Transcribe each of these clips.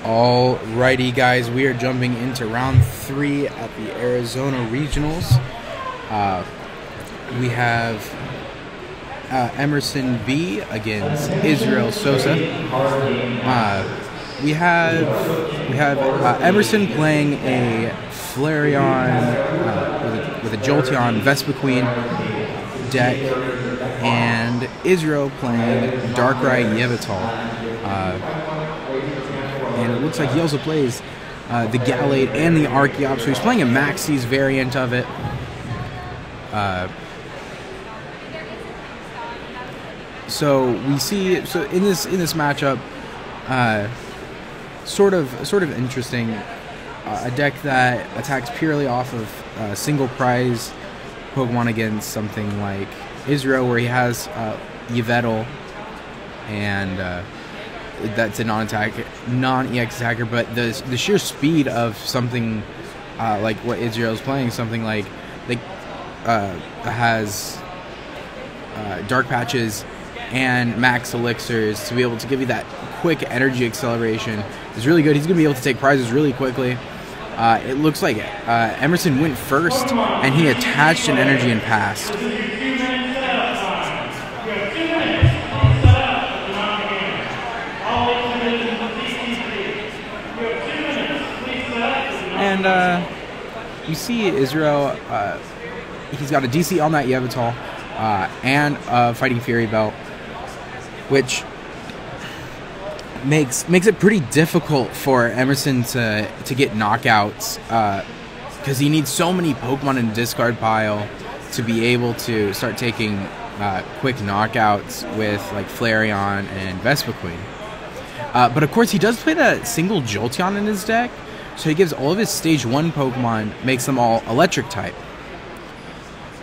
Alrighty, guys, we are jumping into round 3 at the Arizona Regionals. We have Emerson B against Israel Sosa. We have Emerson playing a Flareon with a Jolteon Vespiquen deck, and Israel playing Darkrai Yveltal. And it looks like he also plays the Gallade and the Archeops, so he's playing a Maxie's variant of it. So we see, so in this matchup, sort of interesting. A deck that attacks purely off of single prize Pokemon against something like Israel, where he has Yveltal, and that's a non-EX attacker, but the sheer speed of something like what Israel is playing, something like has Dark Patches and Max Elixirs to be able to give you that quick energy acceleration is really good. He's going to be able to take prizes really quickly. It looks like Emerson went first, and he attached an energy and passed. And you see Israel, he's got a DC on that Yveltal and a Fighting Fury belt, which makes it pretty difficult for Emerson to get knockouts, because he needs so many Pokemon in the discard pile to be able to start taking quick knockouts with like Flareon and Vespiquen. But of course he does play that single Jolteon in his deck, so he gives all of his stage 1 Pokemon, makes them all electric type.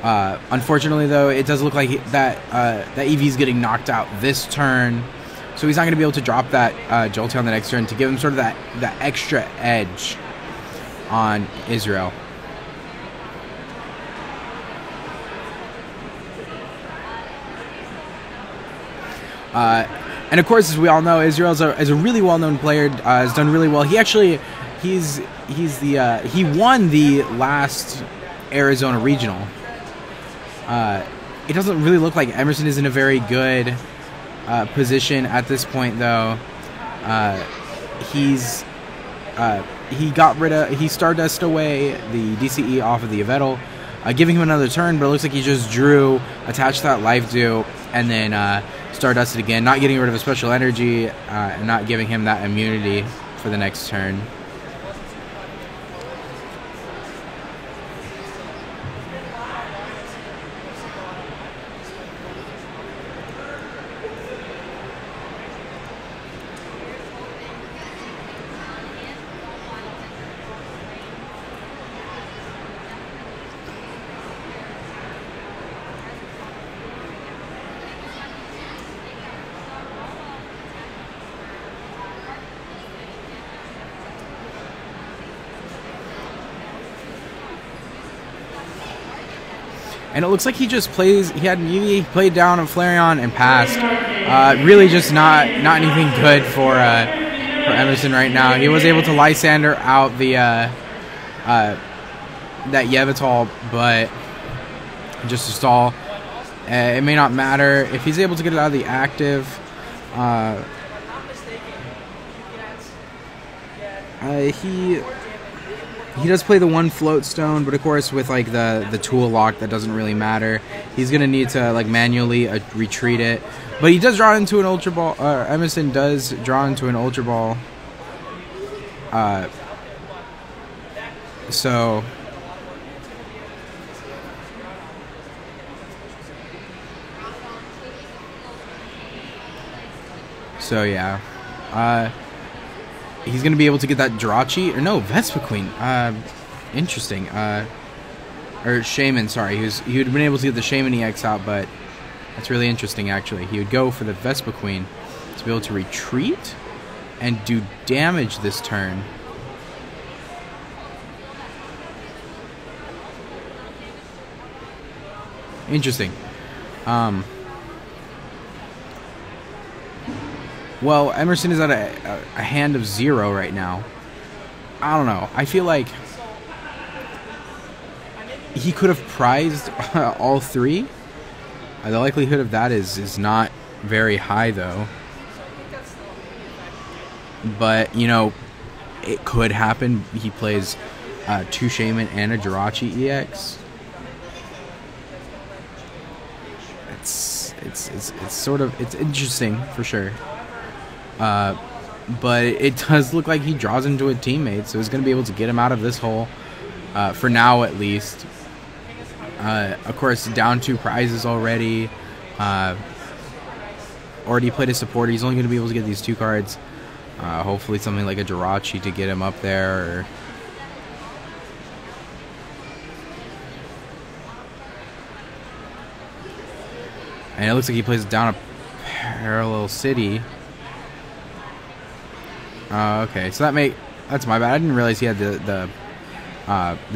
Unfortunately though, it does look like that Eevee's getting knocked out this turn, so he's not going to be able to drop that Jolteon the next turn to give him sort of that extra edge on Israel. And of course, as we all know, Israel is a really well-known player. Has done really well. He won the last Arizona Regional. It doesn't really look like Emerson is in a very good position at this point, though. He Stardust away the DCE off of the Yveltal, giving him another turn, but it looks like he just drew, attached that Life Dew, and then Stardusted again, not getting rid of a special energy, and not giving him that immunity for the next turn. And it looks like he just plays. He had Eevee, played down a Flareon, and passed. Really, just not anything good for Emerson right now. He was able to Lysander out the that Yveltal, but just to stall. It may not matter if he's able to get it out of the active. He does play the one Float Stone, but of course with like the tool lock, that doesn't really matter. He's gonna need to like manually retreat it, but he does draw into an Ultra Ball. Emerson does draw into an Ultra Ball. So yeah. He's going to be able to get that Jirachi, or no, Vespiquen. Interesting. Or Shaman, sorry. He would have been able to get the Shaman EX out, but that's really interesting, actually. He would go for the Vespiquen to be able to retreat and do damage this turn. Interesting. Well, Emerson is at a hand of 0 right now. I don't know. I feel like he could have prized all 3. The likelihood of that is not very high, though. But, you know, it could happen. He plays 2 Shaman and a Jirachi EX. It's sort of, it's interesting for sure. But it does look like he draws into a teammate, so he's going to be able to get him out of this hole, for now at least. Of course, down 2 prizes already. Already played a supporter. He's only going to be able to get these 2 cards. Hopefully something like a Jirachi to get him up there. And it looks like he plays down a Parallel City. Okay, so that's my bad. I didn't realize he had the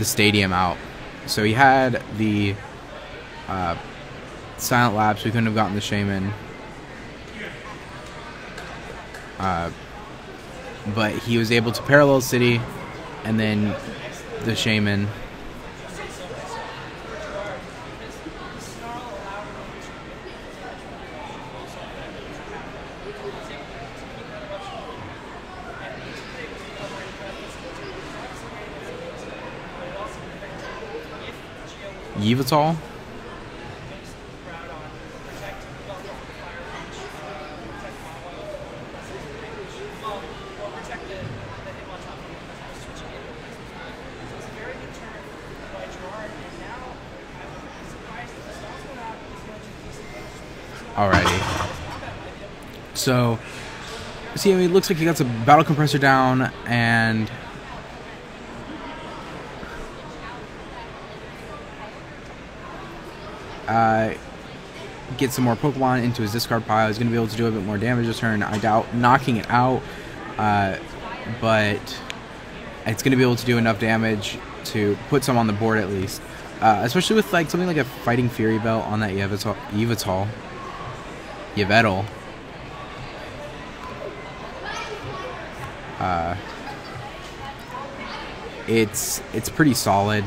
stadium out. So he had the Silent Lapse. We couldn't have gotten the Shaman. But he was able to Parallel City and then the Shaman. Yveltal. Alrighty. So, see, I mean, it looks like he got the Battle Compressor down and get some more Pokemon into his discard pile. He's going to be able to do a bit more damage this turn. I doubt knocking it out, but it's going to be able to do enough damage to put some on the board at least. Especially with like something like a Fighting Fury Belt on that Yveltal. It's pretty solid.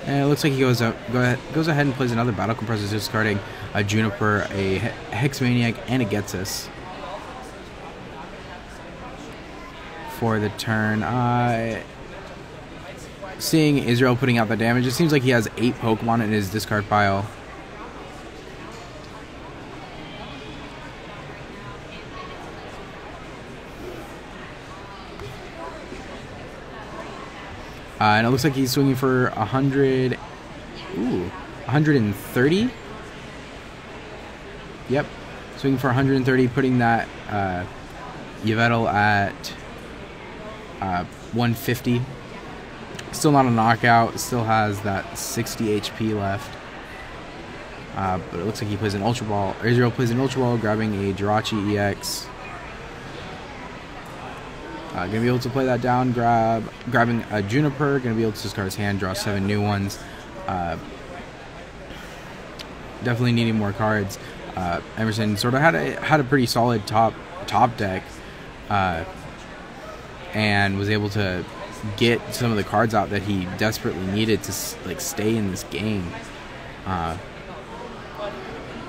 And it looks like he goes ahead and plays another Battle Compressor, discarding a Juniper, a Hexmaniac, and a Ghetsis for the turn. Seeing Israel putting out the damage, it seems like he has 8 Pokemon in his discard pile. And it looks like he's swinging for 130. Yep, swinging for 130, putting that Yveltal at 150. Still not a knockout. Still has that 60 HP left. But it looks like he plays an Ultra Ball. Israel plays an Ultra Ball, grabbing a Jirachi EX. Gonna be able to play that down, grabbing a Juniper, gonna be able to discard his hand, draw 7 new ones. Definitely needing more cards. Emerson sort of had a pretty solid top deck, and was able to get some of the cards out that he desperately needed to like stay in this game.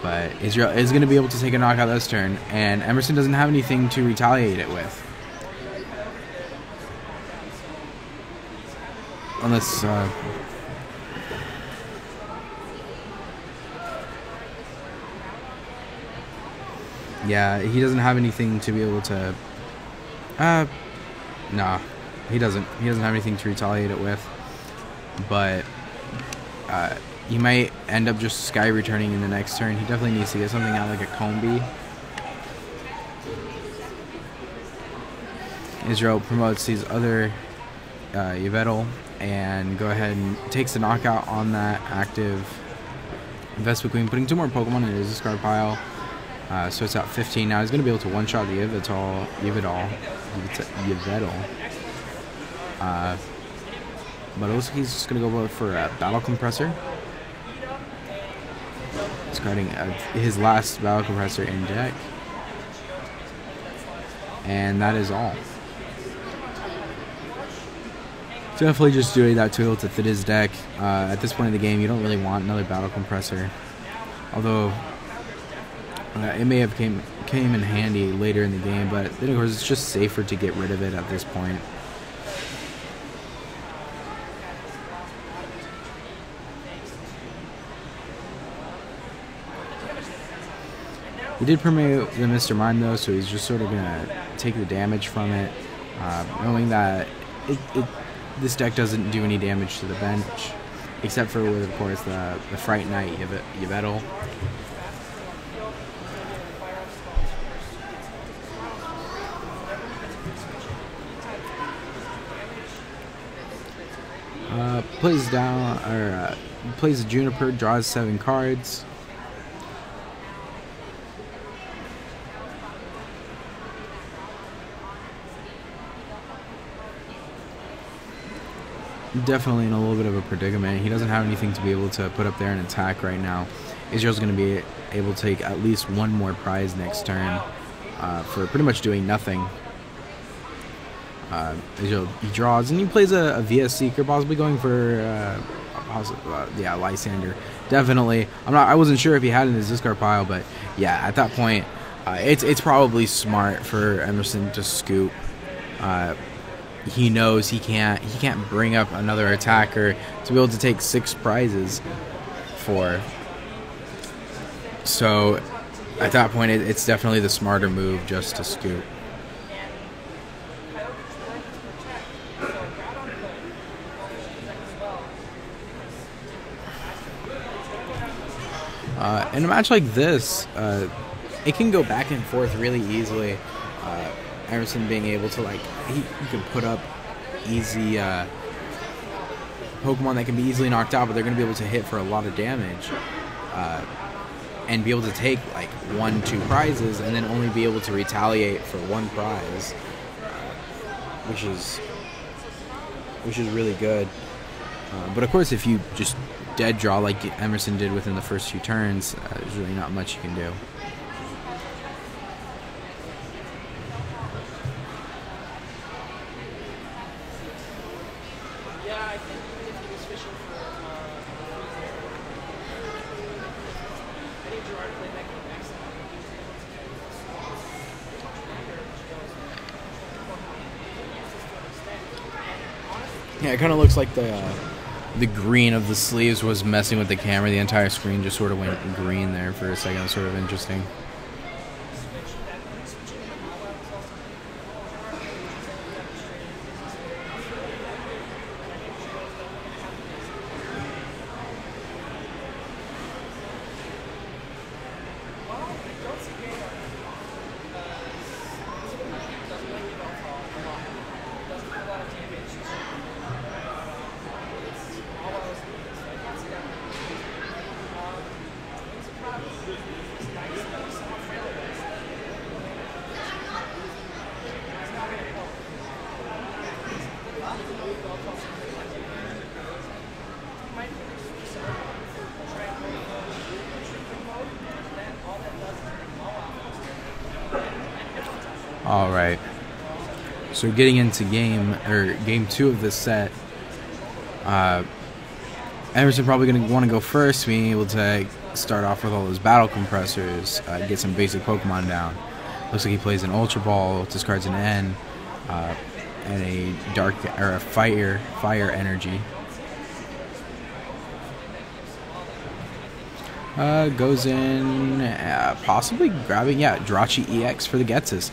But Israel is gonna be able to take a knockout this turn, and Emerson doesn't have anything to retaliate it with. Unless, yeah, he doesn't have anything to be able to, nah, he doesn't have anything to retaliate it with, but, he might end up just Sky returning in the next turn. He definitely needs to get something out like a Combi. Israel promotes these other, Yveltal, and go ahead and takes the knockout on that active Vespiquen, putting 2 more Pokemon in his discard pile. So it's at 15 now. He's going to be able to one-shot the Yveltal. But it looks like he's just going to go for a Battle Compressor. Discarding his last Battle Compressor in deck. And that is all. Definitely just doing that to be able to fit his deck. At this point in the game, you don't really want another Battle Compressor. Although it may have came in handy later in the game, but then of course it's just safer to get rid of it at this point. He did promote the Mr. Mime though, so he's just sort of gonna take the damage from it, knowing that this deck doesn't do any damage to the bench, except for with, of course, the Fright Knight Yveltal. Plays down, or plays a Juniper, draws 7 cards. Definitely in a little bit of a predicament. He doesn't have anything to be able to put up there and attack right now. Israel's going to be able to take at least 1 more prize next turn for pretty much doing nothing. Israel, he draws and he plays a VS Seeker, possibly going for yeah, Lysander. Definitely. I wasn't sure if he had in his discard pile, but yeah, at that point, it's probably smart for Emerson to scoop. He knows he can't bring up another attacker to be able to take 6 prizes for. So at that point, it's definitely the smarter move just to scoop. In a match like this, it can go back and forth really easily. Emerson being able to, like, he can put up easy Pokemon that can be easily knocked out, but they're going to be able to hit for a lot of damage, and be able to take like 1-2 prizes and then only be able to retaliate for 1 prize, which is really good. But of course, if you just dead draw like Emerson did within the first few turns, there's really not much you can do. Yeah, it kind of looks like the green of the sleeves was messing with the camera. The entire screen just sort of went green there for a second. It was sort of interesting. All right. So getting into game 2 of this set, Emerson probably going to want to go first, being able to start off with all those Battle Compressors, get some basic Pokemon down. Looks like he plays an Ultra Ball, discards an N, and a Fire Energy. Goes in, possibly grabbing, Jirachi EX for the Ghetsis.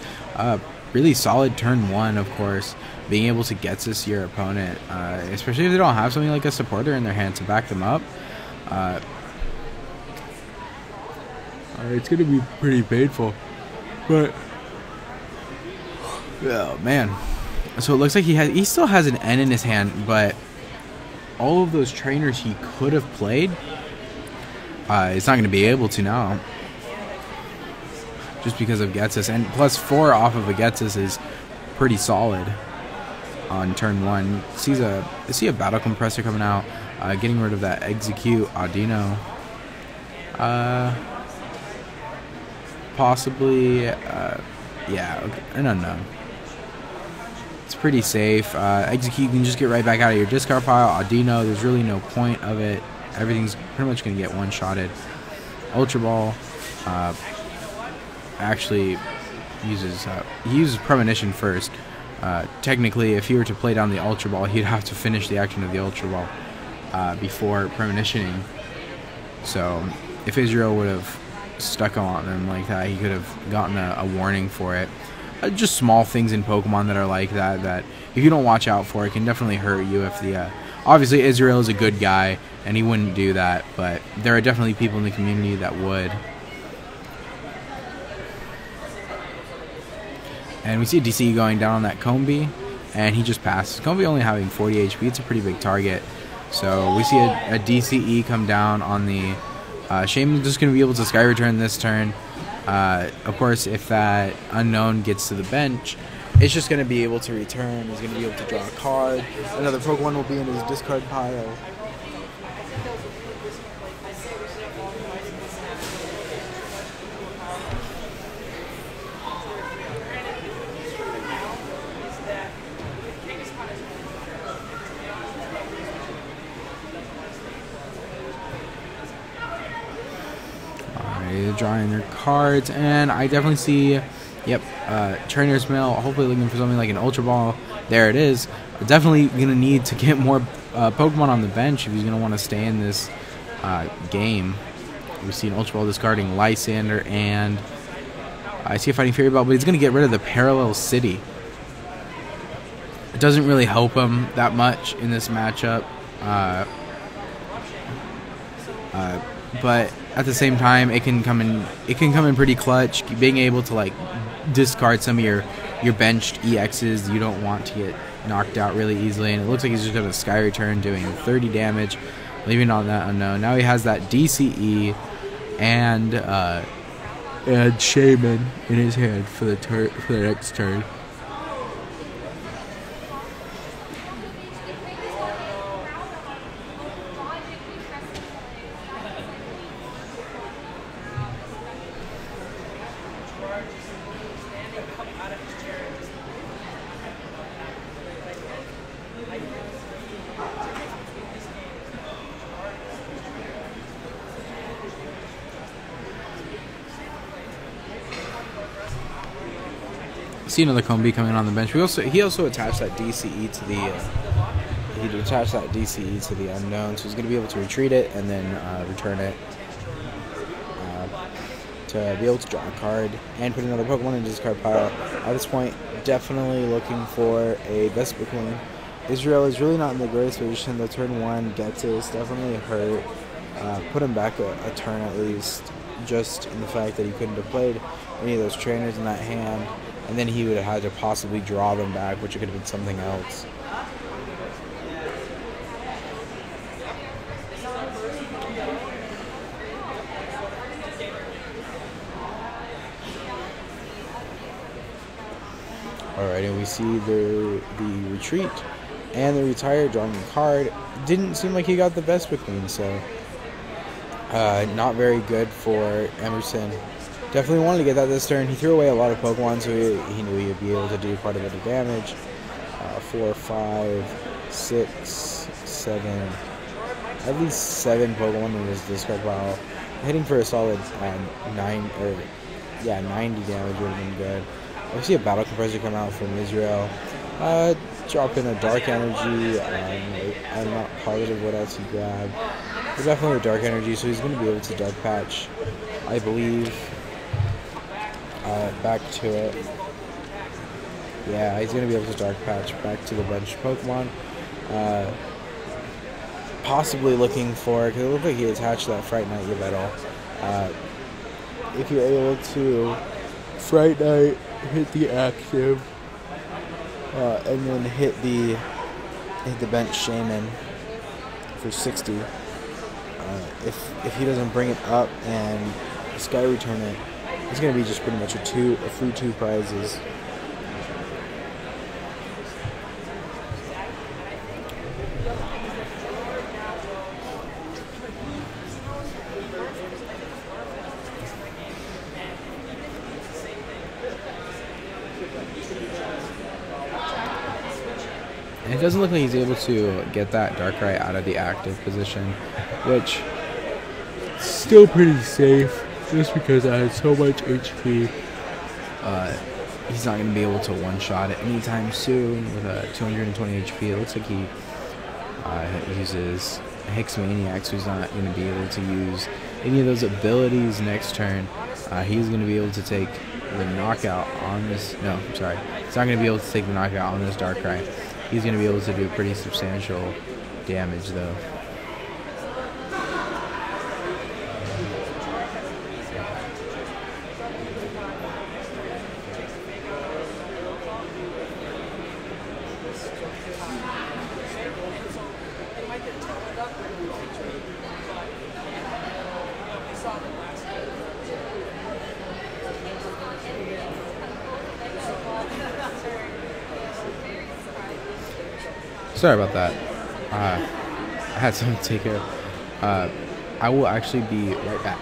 Really solid turn 1, of course, being able to Ghetsis your opponent, especially if they don't have something like a supporter in their hand to back them up. It's going to be pretty painful, but oh man. So it looks like he still has an N in his hand, but all of those trainers he could have played It's not going to be able to now, just because of Ghetsis. And plus 4 off of a Ghetsis is pretty solid on turn 1. See a Battle Compressor coming out, getting rid of that Execute Audino. Possibly, yeah, okay, an unknown. It's pretty safe. Execute, you can just get right back out of your discard pile. Audino, there's really no point of it. Everything's pretty much going to get one-shotted. Ultra Ball actually uses he uses Premonition first. Technically, if he were to play down the Ultra Ball, he'd have to finish the action of the Ultra Ball before Premonitioning. So if Israel would have stuck on him like that, he could have gotten a warning for it. Just small things in Pokemon that are like that if you don't watch out for, it can definitely hurt you. If the obviously Israel is a good guy and he wouldn't do that, but there are definitely people in the community that would. And we see a DCE going down on that Combee, and he just passes. Combee only having 40 HP, it's a pretty big target. So we see a DCE come down on the Shaman's just going to be able to Sky Return this turn. Of course, if that unknown gets to the bench, it's just going to be able to return. He's going to be able to draw a card. Another Pokemon will be in his discard pile. Drawing their cards, and I definitely see, yep, Trainer's Mail, hopefully looking for something like an Ultra Ball. There it is. Definitely going to need to get more Pokemon on the bench if he's going to want to stay in this game. We see an Ultra Ball discarding Lysander, and I see a Fighting Fairy Bell, but he's going to get rid of the Parallel City. It doesn't really help him that much in this matchup, but at the same time, it can come in pretty clutch. Being able to like discard some of your benched EXs you don't want to get knocked out really easily, and it looks like he's just got a Sky Return doing 30 damage, leaving on that unknown. Now he has that DCE and Shaman in his hand for the next turn. See another Combee coming on the bench. He also attached that DCE to the unknown, so he's going to be able to retreat it and then return it to be able to draw a card and put another Pokemon in his discard pile. At this point, definitely looking for a Vespiquen. Israel is really not in the greatest position. The turn 1 Ghetsis definitely hurt. Put him back a turn at least, just in the fact that he couldn't have played any of those trainers in that hand. And then he would have had to possibly draw them back, which could have been something else. Alright, and we see the retreat and the retire, drawing a card. Didn't seem like he got the Vespiquen, so not very good for Emerson. Definitely wanted to get that this turn. He threw away a lot of Pokemon, so he knew he would be able to do quite a bit of damage. 4, 5, 6, 7, at least 7 Pokemon in his discard pile. Hitting for a solid 90 damage would have been good. I see a Battle Compressor come out from Israel. Drop in a Dark Energy. I'm not positive what else he grabbed. But definitely a Dark Energy, so he's going to be able to Dark Patch, I believe. Back to it. Yeah, he's going to be able to Dark Patch back to the bench Pokemon. Possibly looking for, because it looked like he attached that Fright Knight Yveltal. If you're able to Fright Knight, hit the active, and then hit the bench Shaman for 60, if he doesn't bring it up and Sky return it, it's gonna be just pretty much a free 2 prizes. And it doesn't look like he's able to get that Darkrai out of the active position, which is still pretty safe, just because I had so much HP. He's not going to be able to one-shot it anytime soon with a 220 HP. It looks like he uses Hicks Maniac, so he's not going to be able to use any of those abilities next turn. He's going to be able to take the knockout on this. No, I'm sorry. He's not going to be able to take the knockout on this Darkrai. He's going to be able to do pretty substantial damage, though. Sorry about that. I had something to take care of. I will actually be right back.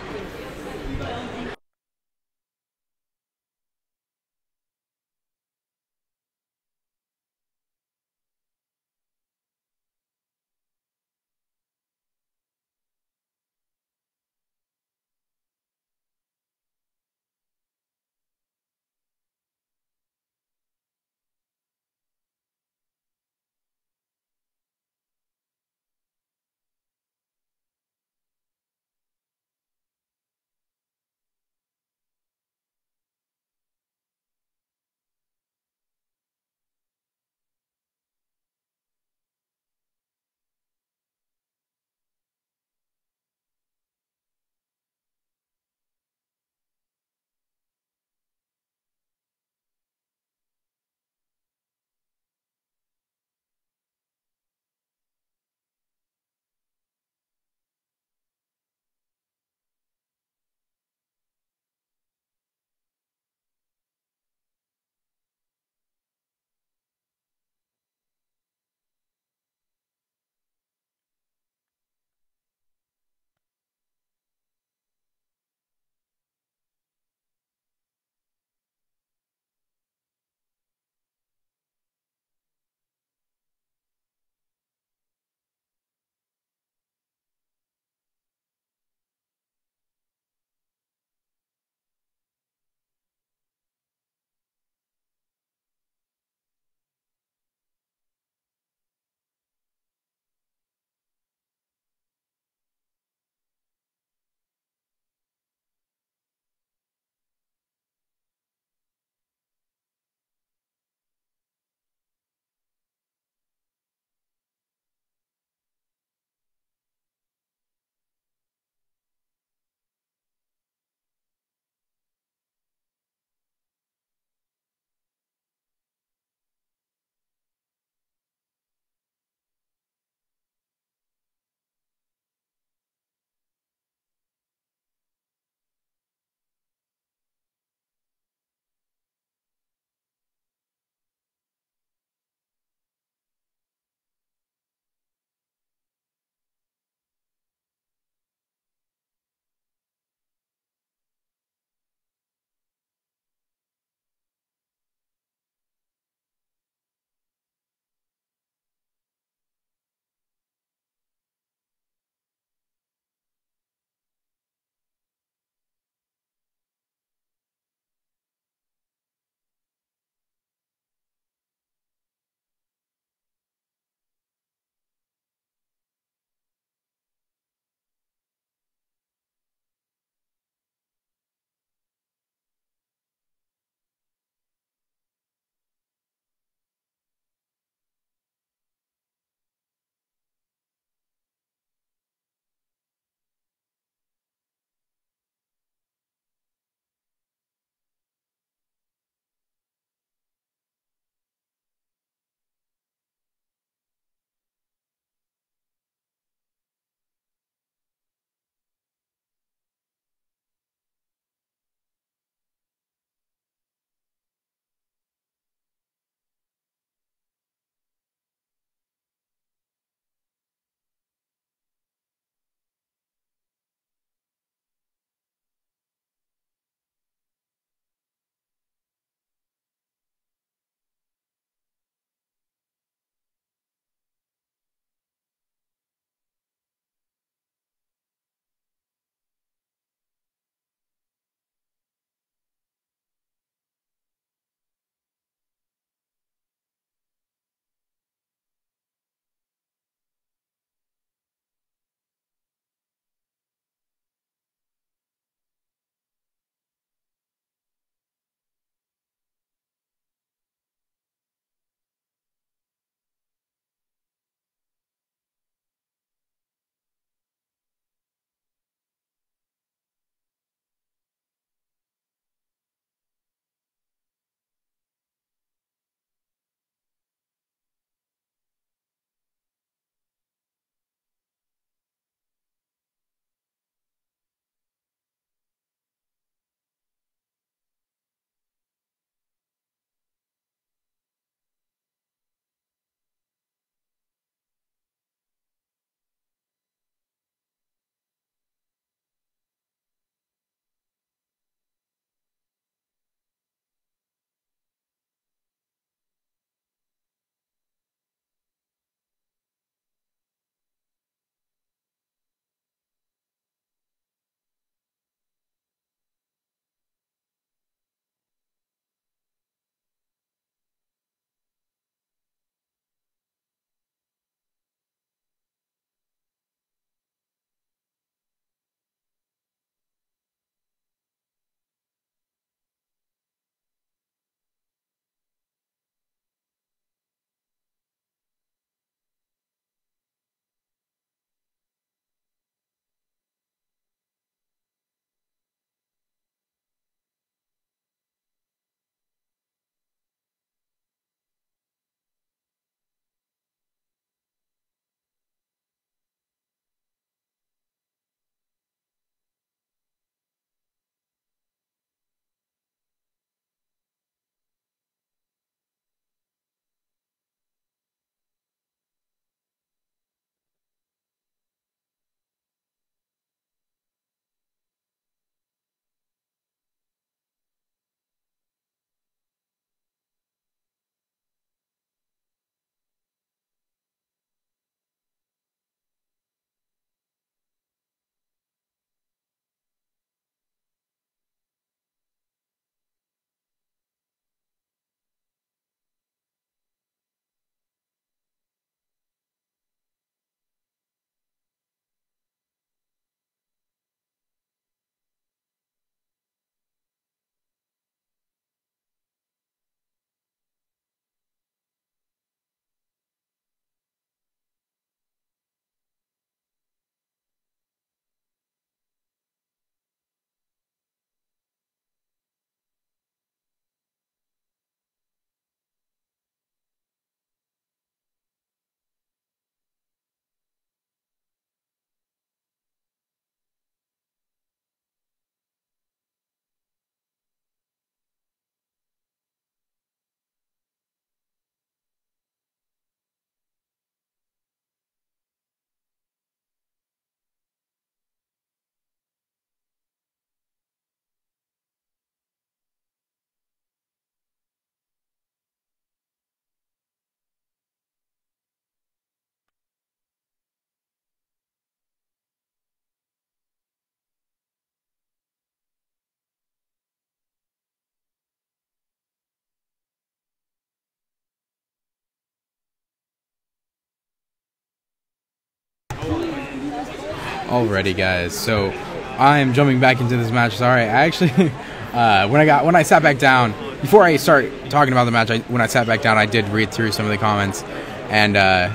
Alrighty, guys. So I am jumping back into this match. Sorry, I actually when I sat back down before I start talking about the match, when I sat back down, I did read through some of the comments, and I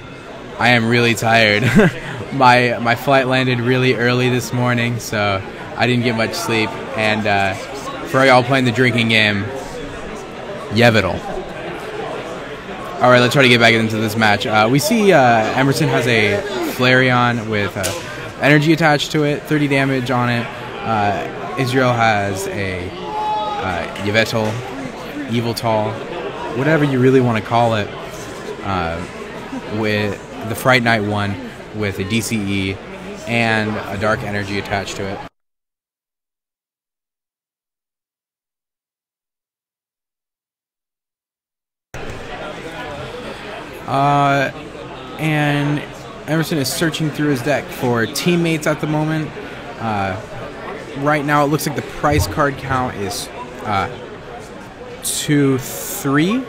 am really tired. My flight landed really early this morning, so I didn't get much sleep. And for y'all playing the drinking game, Yevitl. All right, let's try to get back into this match. We see Emerson has a Flareon with energy attached to it, 30 damage on it. Israel has a Yveltal, Eviltal, whatever you really want to call it, with the Fright Knight one with a DCE and a Dark Energy attached to it. And Emerson is searching through his deck for teammates at the moment. Right now, it looks like the prize card count is 2-3.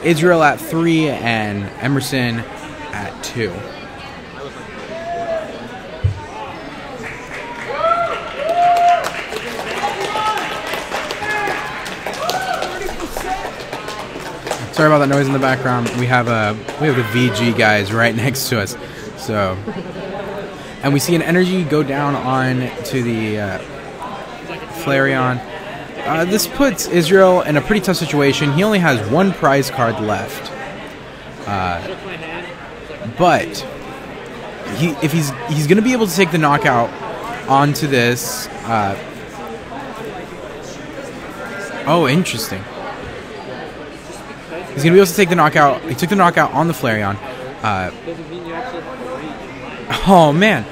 Israel at 3 and Emerson at 2. Sorry about that noise in the background. We have the VG guys right next to us, so, and we see an energy go down on to the Flareon. This puts Israel in a pretty tough situation. He only has one prize card left, but if he's going to be able to take the knockout onto this. Oh, interesting. He's going to be able to take the knockout. He took the knockout on the Flareon. Oh, man.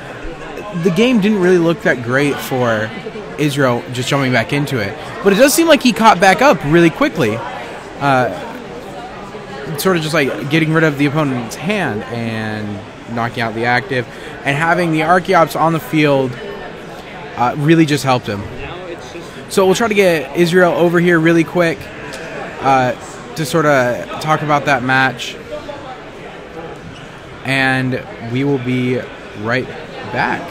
The game didn't really look that great for Israel just jumping back into it. But it does seem like he caught back up really quickly. Sort of just like getting rid of the opponent's hand and knocking out the active. And having the Archeops on the field really just helped him. So we'll try to get Israel over here really quick. To sort of talk about that match, and we will be right back.